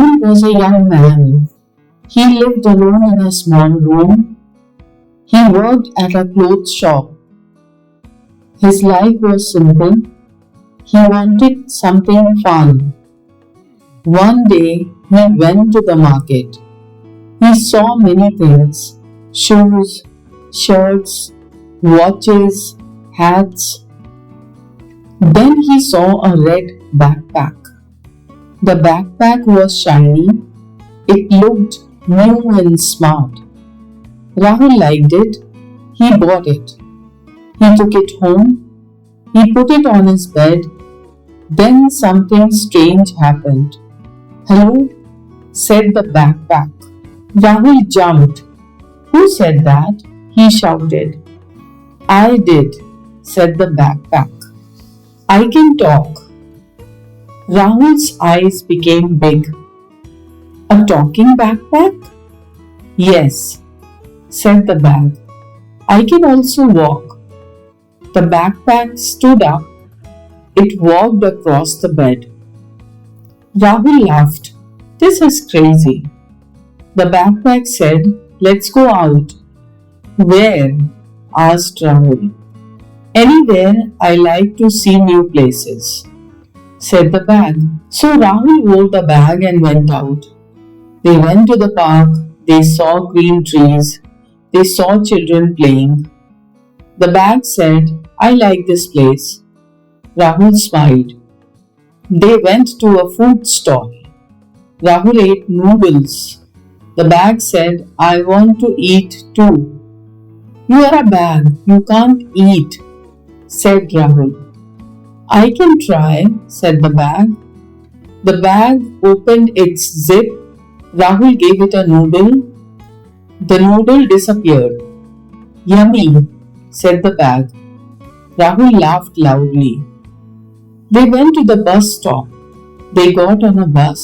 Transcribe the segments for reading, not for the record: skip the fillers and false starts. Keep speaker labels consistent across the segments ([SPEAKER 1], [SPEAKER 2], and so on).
[SPEAKER 1] Rahul was a young man. He lived alone in a small room. He worked at a clothes shop. His life was simple. He wanted something fun. One day he went to the market. He saw many things: shoes, shirts, watches, hats. Then he saw a red backpack. The backpack was shiny. It looked new and smart. Rahul liked it. He bought it. He took it home. He put it on his bed. Then something strange happened. "Hello," said the backpack. Rahul jumped. "Who said that?" he shouted. "I did," said the backpack. "I can talk." Rahul's eyes became big. "A talking backpack?" "Yes," said the bag. "I can also walk." The backpack stood up. It walked across the bed. Rahul laughed. "This is crazy." The backpack said, "Let's go out." "Where?" asked Rahul. "Anywhere. I like to see new places," said the bag. So Rahul wore the bag and went out. They went to the park. They saw green trees. They saw children playing. The bag said, "I like this place." Rahul smiled. They went to a food stall. Rahul ate noodles. The bag said, "I want to eat too." "You are a bag. You can't eat," said Rahul. "I can try," said the bag. The bag opened its zip. Rahul gave it a noodle. The noodle disappeared. "Yummy," said the bag. Rahul laughed loudly. They went to the bus stop. They got on a bus.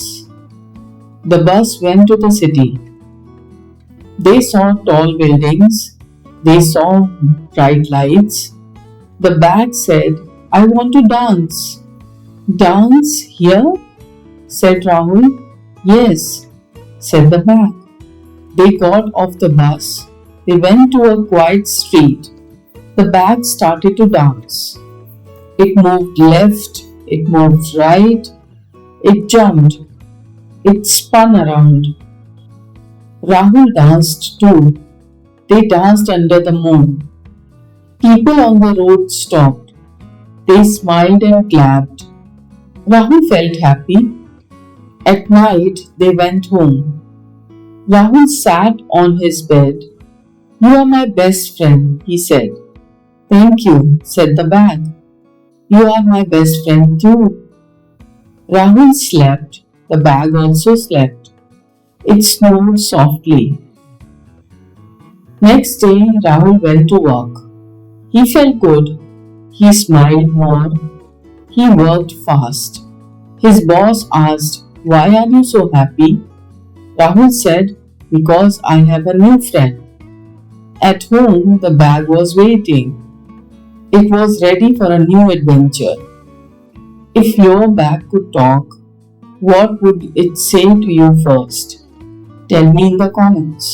[SPEAKER 1] The bus went to the city. They saw tall buildings. They saw bright lights. The bag said, "I want to dance." "Dance here?" said Rahul. "Yes," said the bag. They got off the bus. They went to a quiet street. The bag started to dance. It moved left, it moved right, it jumped, it spun around. Rahul danced too. They danced under the moon. People on the road stopped. They smiled and clapped. Rahul felt happy. At night, they went home. Rahul sat on his bed. "You are my best friend," he said. "Thank you," said the bag. "You are my best friend too." Rahul slept. The bag also slept. It snored softly. Next day, Rahul went to work. He felt good. He smiled more. He worked fast. His boss asked, "Why are you so happy?" Rahul said, "Because I have a new friend." At home, the bag was waiting. It was ready for a new adventure. If your bag could talk, what would it say to you first? Tell me in the comments.